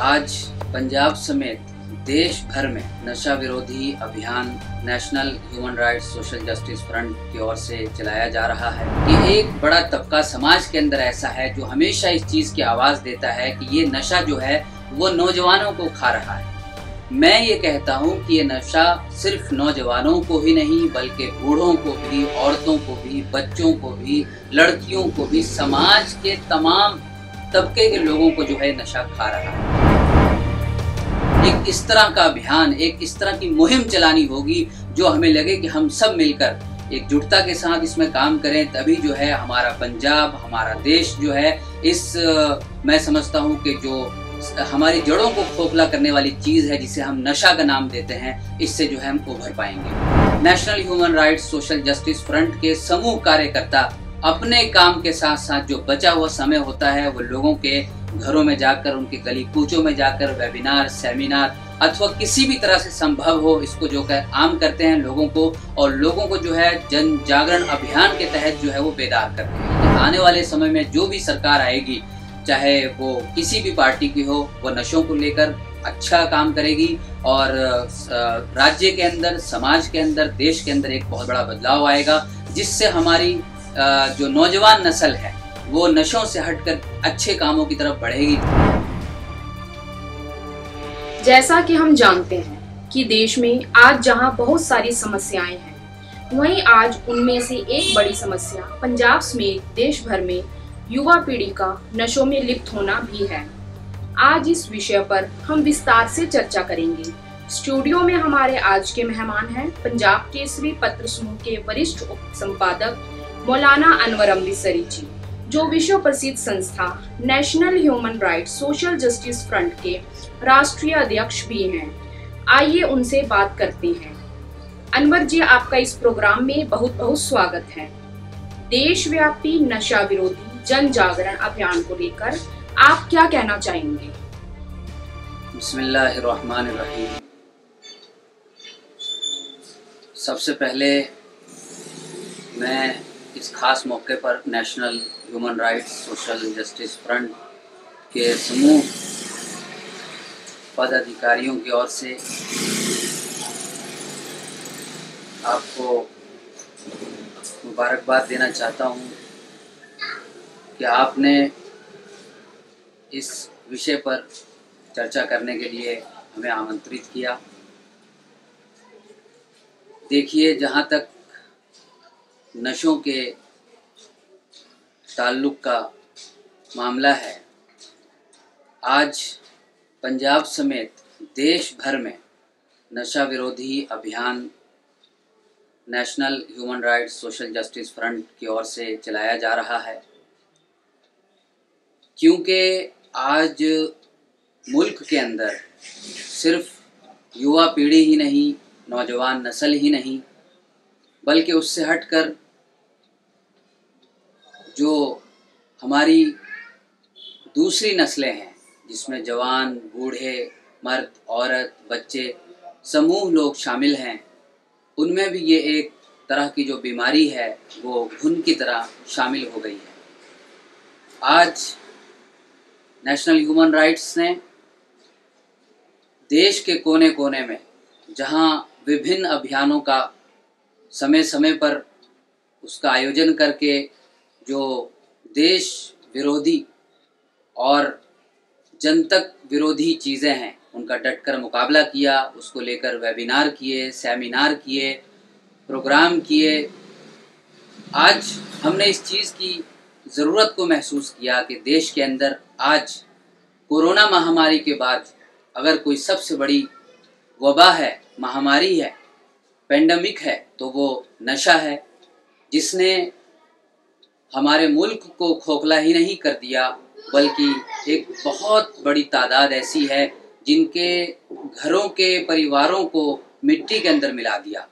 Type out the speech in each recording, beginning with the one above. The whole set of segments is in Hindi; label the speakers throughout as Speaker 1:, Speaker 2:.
Speaker 1: आज पंजाब समेत देश भर में नशा विरोधी अभियान national human rights social justice front की ओर से चलाया जा रहा है कि एक बड़ा तबका समाज के अंदर ऐसा है जो हमेशा इस चीज की आवाज देता है कि ये नशा जो है वो नौजवानों को खा रहा है। मैं ये कहता हूँ कि ये नशा सिर्फ नौजवानों को ही नहीं बल्कि बूढ़ों को भी, औरतों को भी, बच्चों को भी, लड़कियों को भी, समाज के तमाम तबके के लोगों को जो है नशा खा रहा है। एक इस तरह का अभियान, एक इस तरह की मुहिम चलानी होगी जो हमें लगे कि हम सब मिलकर एकजुटता के साथ इसमें काम करें, तभी जो है हमारा पंजाब, हमारा देश जो है मैं समझता हूँ कि जो हमारी जड़ों को खोखला करने वाली चीज है जिसे हम नशा का नाम देते हैं, इससे जो है हम उभर पाएंगे। National human rights social justice front के समूह कार्यकर्ता अपने काम के साथ साथ जो बचा हुआ समय होता है वो लोगों के घरों में जाकर, उनके गली कूचों में जाकर वेबिनार, सेमिनार अथवा किसी भी तरह से संभव हो इसको जो है आम करते हैं लोगों को, और लोगों को जो है जन जागरण अभियान के तहत जो है वो बेदार करते हैं। आने वाले समय में जो भी सरकार आएगी, चाहे वो किसी भी पार्टी की हो, वो नशों को लेकर अच्छा काम करेगी और राज्य के अंदर, समाज के अंदर, देश के अंदर एक बहुत बड़ा बदलाव आएगा, जिससे हमारी जो नौजवान नस्ल है वो नशों से हटकर अच्छे कामों की तरफ बढ़ेगी।
Speaker 2: जैसा कि हम जानते हैं कि देश में आज जहां बहुत सारी समस्याएं हैं, वहीं आज उनमें से एक बड़ी समस्या पंजाब समेत देश भर में युवा पीढ़ी का नशों में लिप्त होना भी है। आज इस विषय पर हम विस्तार से चर्चा करेंगे। स्टूडियो में हमारे आज के मेहमान हैं पंजाब केसरी पत्र समूह के वरिष्ठ उप संपादक मौलाना अनवर अमृतसरी जी, जो विश्व प्रसिद्ध संस्था national human rights social justice front के राष्ट्रीय अध्यक्ष भी हैं। आइए उनसे बात करते हैं। अनवर जी, आपका इस प्रोग्राम में बहुत बहुत स्वागत है। देशव्यापी नशा विरोधी जन जागरण अभियान को लेकर आप क्या कहना चाहेंगे?
Speaker 1: बिस्मिल्लाहिर्रहमानिर्रहीम। सबसे पहले मैं इस खास मौके पर national human rights social justice front के समूह पदाधिकारियों की ओर से आपको मुबारकबाद देना चाहता हूँ कि आपने इस विषय पर चर्चा करने के लिए हमें आमंत्रित किया। देखिए, जहाँ तक नशों के ताल्लुक का मामला है, आज पंजाब समेत देश भर में नशा विरोधी अभियान national human rights social justice front की ओर से चलाया जा रहा है, क्योंकि आज मुल्क के अंदर सिर्फ युवा पीढ़ी ही नहीं, नौजवान नस्ल ही नहीं, बल्कि उससे हटकर जो हमारी दूसरी नस्लें हैं, जिसमें जवान, बूढ़े, मर्द, औरत, बच्चे, समूह लोग शामिल हैं, उनमें भी ये एक तरह की जो बीमारी है वो घुन की तरह शामिल हो गई है। आज नेशनल ह्यूमन राइट्स ने देश के कोने कोने में, जहां विभिन्न अभियानों का समय समय पर उसका आयोजन करके जो देश विरोधी और जनतक विरोधी चीज़ें हैं उनका डटकर मुकाबला किया, उसको लेकर वेबिनार किए, सेमिनार किए, प्रोग्राम किए। आज हमने इस चीज़ की ज़रूरत को महसूस किया कि देश के अंदर आज कोरोना महामारी के बाद अगर कोई सबसे बड़ी वबा है, महामारी है, पेंडेमिक है, तो वो नशा है, जिसने हमारे मुल्क को खोखला ही नहीं कर दिया बल्कि एक बहुत बड़ी तादाद ऐसी है जिनके घरों के परिवारों को मिट्टी के अंदर मिला दिया।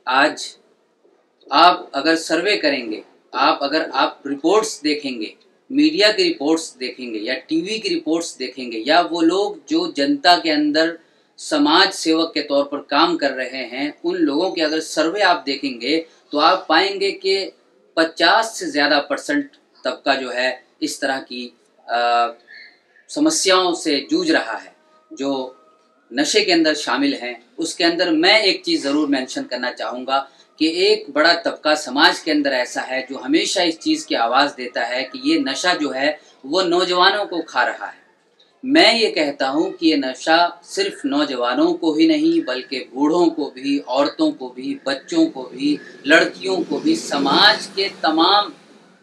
Speaker 1: आज आप अगर सर्वे करेंगे, अगर आप रिपोर्ट्स देखेंगे, मीडिया की रिपोर्ट्स देखेंगे या टीवी की रिपोर्ट्स देखेंगे, या वो लोग जो जनता के अंदर समाज सेवक के तौर पर काम कर रहे हैं, उन लोगों के अगर सर्वे आप देखेंगे तो आप पाएंगे कि 50 से ज़्यादा % तबका जो है इस तरह की समस्याओं से जूझ रहा है, जो नशे के अंदर शामिल हैं, उसके अंदर मैं एक चीज़ ज़रूर मेंशन करना चाहूँगा कि एक बड़ा तबका समाज के अंदर ऐसा है जो हमेशा इस चीज़ की आवाज़ देता है कि ये नशा जो है वो नौजवानों को खा रहा है। मैं ये कहता हूँ कि ये नशा सिर्फ नौजवानों को ही नहीं बल्कि बूढ़ों को भी, औरतों को भी, बच्चों को भी, लड़कियों को भी, समाज के तमाम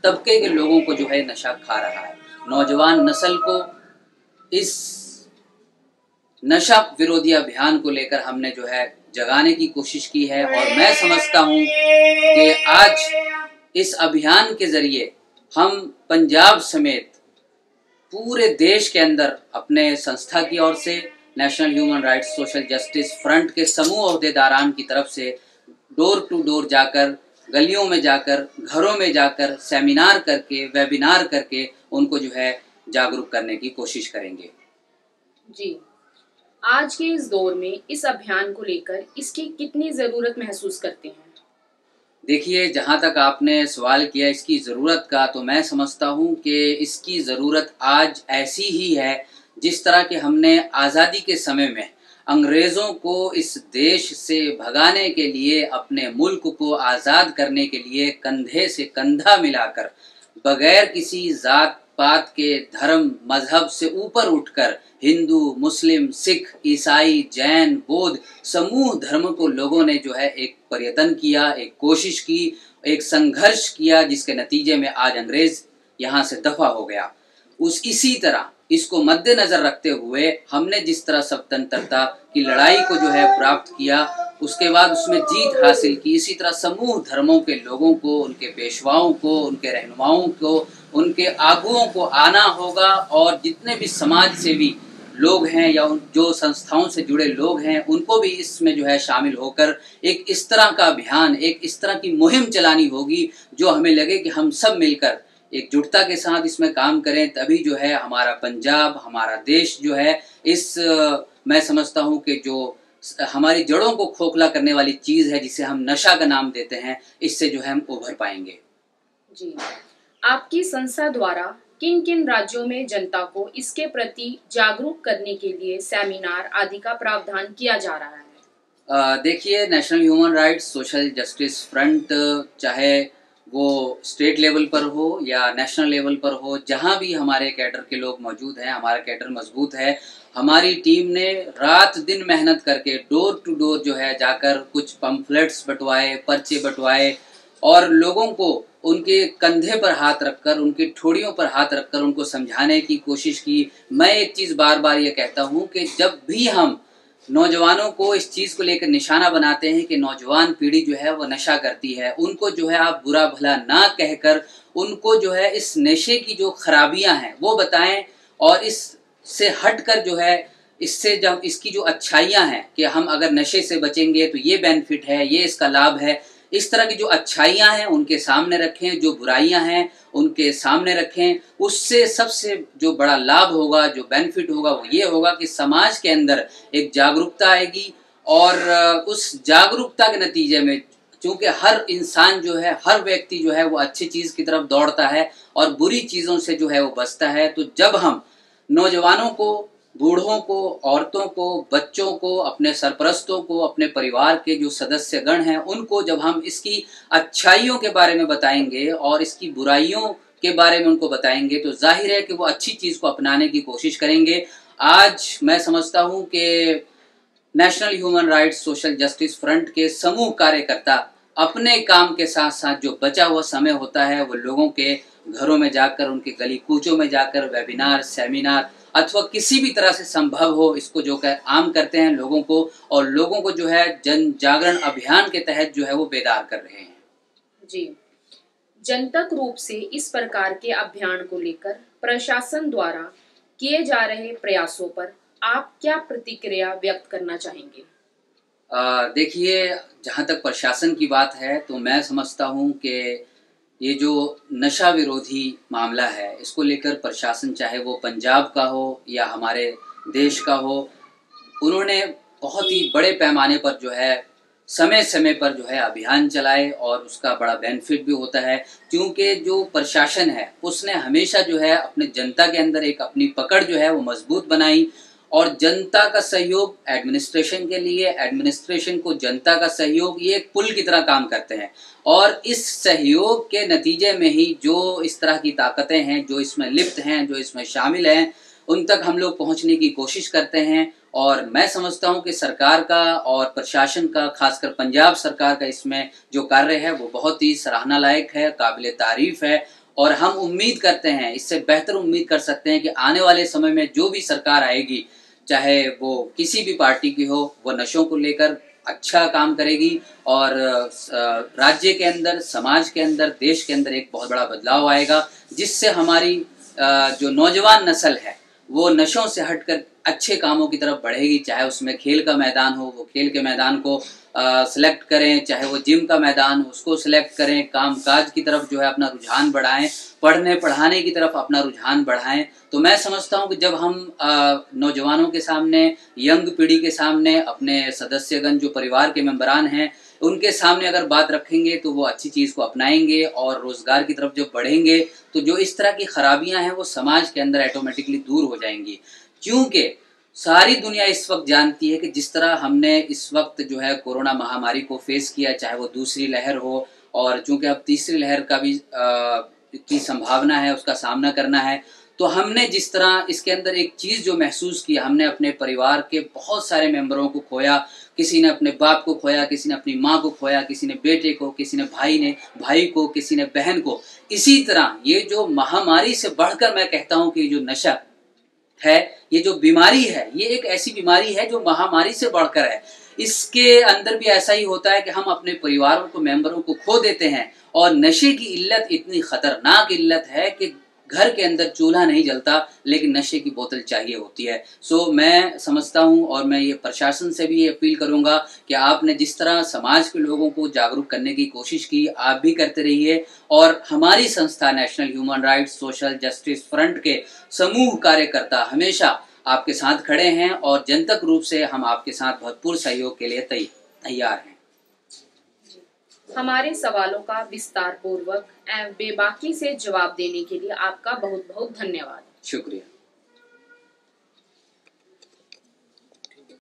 Speaker 1: तबके के लोगों को जो है नशा खा रहा है। नौजवान नस्ल को इस नशा विरोधी अभियान को लेकर हमने जो है जगाने की कोशिश की है और मैं समझता हूँ कि आज इस अभियान के जरिए हम पंजाब समेत पूरे देश के अंदर अपने संस्था की ओर से national human rights social justice front के समूह ओहदेदारान की तरफ से डोर टू डोर जाकर, गलियों में जाकर, घरों में जाकर सेमिनार करके, वेबिनार करके उनको जो है जागरूक करने की कोशिश करेंगे।
Speaker 2: जी, आज के इस दौर में इस अभियान को लेकर इसकी कितनी ज़रूरत महसूस करते हैं?
Speaker 1: देखिए, जहाँ तक आपने सवाल किया इसकी ज़रूरत का, तो मैं समझता हूँ कि इसकी ज़रूरत आज ऐसी ही है जिस तरह के हमने आज़ादी के समय में अंग्रेज़ों को इस देश से भगाने के लिए, अपने मुल्क को आज़ाद करने के लिए कंधे से कंधा मिलाकर बगैर किसी जात पात के, धर्म मजहब से ऊपर उठकर हिंदू, मुस्लिम, सिख, ईसाई, जैन, बौद्ध समूह धर्म को लोगों ने जो है एक प्रयत्न किया, एक कोशिश की, एक संघर्ष किया जिसके नतीजे में आज अंग्रेज यहाँ से दफा हो गया। इसी तरह इसको मद्देनजर रखते हुए हमने जिस तरह स्वतंत्रता की लड़ाई को जो है प्राप्त किया, उसके बाद उसमें जीत हासिल की, इसी तरह समूह धर्मों के लोगों को, उनके पेशवाओं को, उनके रहनुमाओं को, उनके आगुओं को आना होगा और जितने भी समाज सेवी लोग हैं या जो संस्थाओं से जुड़े लोग हैं उनको भी इसमें जो है शामिल होकर एक इस तरह का अभियान, एक इस तरह की मुहिम चलानी होगी जो हमें लगे कि हम सब मिलकर एकजुटता के साथ इसमें काम करें, तभी जो है हमारा पंजाब, हमारा देश जो है मैं समझता हूँ कि जो हमारी जड़ों को खोखला करने वाली चीज़ है जिसे हम नशा का नाम देते हैं, इससे जो है हम उभर पाएंगे।
Speaker 2: जी, आपकी संस्था द्वारा किन किन राज्यों में जनता को इसके प्रति जागरूक करने के लिए सेमिनार आदि का प्रावधान किया जा रहा है?
Speaker 1: देखिए, national human rights social justice front चाहे वो स्टेट लेवल पर हो या नेशनल लेवल पर हो, जहाँ भी हमारे कैडर के लोग मौजूद हैं, हमारा कैडर मजबूत है। हमारी टीम ने रात दिन मेहनत करके डोर टू डोर जो है जाकर कुछ पम्फलेट्स बंटवाए, पर्चे बंटवाए और लोगों को उनके कंधे पर हाथ रखकर, उनकी ठोड़ियों पर हाथ रखकर उनको समझाने की कोशिश की। मैं एक चीज़ बार बार ये कहता हूँ कि जब भी हम नौजवानों को इस चीज़ को लेकर निशाना बनाते हैं कि नौजवान पीढ़ी जो है वो नशा करती है, उनको जो है आप बुरा भला ना कहकर उनको जो है इस नशे की जो खराबियां हैं वो बताएं और इससे हटकर जो है इससे जब इसकी जो अच्छाइयां हैं कि हम अगर नशे से बचेंगे तो ये बेनिफिट है, ये इसका लाभ है, इस तरह की जो अच्छाइयां हैं उनके सामने रखें, जो बुराइयां हैं उनके सामने रखें। उससे सबसे जो बड़ा लाभ होगा, जो बेनिफिट होगा वो ये होगा कि समाज के अंदर एक जागरूकता आएगी और उस जागरूकता के नतीजे में क्योंकि हर इंसान जो है, हर व्यक्ति जो है वो अच्छी चीज़ की तरफ दौड़ता है और बुरी चीज़ों से जो है वो बचता है। तो जब हम नौजवानों को, बूढ़ों को, औरतों को, बच्चों को, अपने सरपरस्तों को, अपने परिवार के जो सदस्यगण हैं उनको जब हम इसकी अच्छाइयों के बारे में बताएंगे और इसकी बुराइयों के बारे में उनको बताएंगे तो जाहिर है कि वो अच्छी चीज़ को अपनाने की कोशिश करेंगे। आज मैं समझता हूँ कि national human rights social justice front के समूह कार्यकर्ता अपने काम के साथ साथ जो बचा हुआ समय होता है वो लोगों के घरों में जाकर, उनके गली कूचों में जाकर वेबिनार, सेमिनार अथवा किसी भी तरह से संभव हो इसको जो आम करते हैं लोगों को और लोगों को जो है जन जागरण अभियान के तहत जो है वो बेदार कर रहे हैं।
Speaker 2: जी, जनतक रूप से इस प्रकार के अभियान को लेकर प्रशासन द्वारा किए जा रहे प्रयासों पर आप क्या प्रतिक्रिया व्यक्त करना चाहेंगे?
Speaker 1: देखिए, जहाँ तक प्रशासन की बात है तो मैं समझता हूँ कि ये जो नशा विरोधी मामला है इसको लेकर प्रशासन चाहे वो पंजाब का हो या हमारे देश का हो, उन्होंने बहुत ही बड़े पैमाने पर जो है समय समय पर जो है अभियान चलाए और उसका बड़ा बेनिफिट भी होता है, क्योंकि जो प्रशासन है उसने हमेशा जो है अपने जनता के अंदर एक अपनी पकड़ जो है वो मजबूत बनाई, और जनता का सहयोग एडमिनिस्ट्रेशन के लिए, एडमिनिस्ट्रेशन को जनता का सहयोग, ये एक पुल की तरह काम करते हैं। और इस सहयोग के नतीजे में ही जो इस तरह की ताकतें हैं, जो इसमें लिप्त हैं, जो इसमें शामिल हैं, उन तक हम लोग पहुंचने की कोशिश करते हैं। और मैं समझता हूं कि सरकार का और प्रशासन का, खासकर पंजाब सरकार का इसमें जो कार्य है वो बहुत ही सराहना लायक है, काबिले तारीफ है। और हम उम्मीद करते हैं, इससे बेहतर उम्मीद कर सकते हैं कि आने वाले समय में जो भी सरकार आएगी, चाहे वो किसी भी पार्टी की हो, वो नशों को लेकर अच्छा काम करेगी और राज्य के अंदर, समाज के अंदर, देश के अंदर एक बहुत बड़ा बदलाव आएगा, जिससे हमारी जो नौजवान नस्ल है वो नशों से हटकर अच्छे कामों की तरफ बढ़ेगी। चाहे उसमें खेल का मैदान हो, वो खेल के मैदान को सिलेक्ट करें, चाहे वो जिम का मैदान हो उसको सिलेक्ट करें, कामकाज की तरफ जो है अपना रुझान बढ़ाएं, पढ़ने पढ़ाने की तरफ अपना रुझान बढ़ाएं। तो मैं समझता हूं कि जब हम नौजवानों के सामने, यंग पीढ़ी के सामने, अपने सदस्यगण जो परिवार के मेंबरान हैं उनके सामने अगर बात रखेंगे तो वो अच्छी चीज को अपनाएंगे और रोजगार की तरफ जब बढ़ेंगे तो जो इस तरह की खराबियां हैं वो समाज के अंदर ऑटोमेटिकली दूर हो जाएंगी। क्योंकि सारी दुनिया इस वक्त जानती है कि जिस तरह हमने इस वक्त जो है कोरोना महामारी को फेस किया, चाहे वो दूसरी लहर हो, और चूंकि अब तीसरी लहर का भी की संभावना है, उसका सामना करना है, तो हमने जिस तरह इसके अंदर एक चीज जो महसूस की, हमने अपने परिवार के बहुत सारे मेंबरों को खोया। किसी ने अपने बाप को खोया, किसी ने अपनी माँ को खोया, किसी ने बेटे को, किसी ने भाई को, किसी ने बहन को। इसी तरह ये जो महामारी से बढ़कर मैं कहता हूं कि जो नशा है, ये जो बीमारी है, ये एक ऐसी बीमारी है जो महामारी से बढ़कर है। इसके अंदर भी ऐसा ही होता है कि हम अपने परिवारों को, मेंबरों को खो देते हैं। और नशे की इल्लत इतनी खतरनाक इल्लत है कि घर के अंदर चूल्हा नहीं जलता लेकिन नशे की बोतल चाहिए होती है। सो मैं समझता हूं और मैं ये प्रशासन से भी ये अपील करूंगा कि आपने जिस तरह समाज के लोगों को जागरूक करने की कोशिश की, आप भी करते रहिए। और हमारी संस्था national human rights social justice front के समूह कार्यकर्ता हमेशा आपके साथ खड़े हैं और जनतक रूप से हम आपके साथ भरपूर सहयोग के लिए तैयार हैं।
Speaker 2: हमारे सवालों का विस्तार पूर्वक एवं बेबाकी से जवाब देने के लिए आपका बहुत बहुत धन्यवाद।
Speaker 1: शुक्रिया।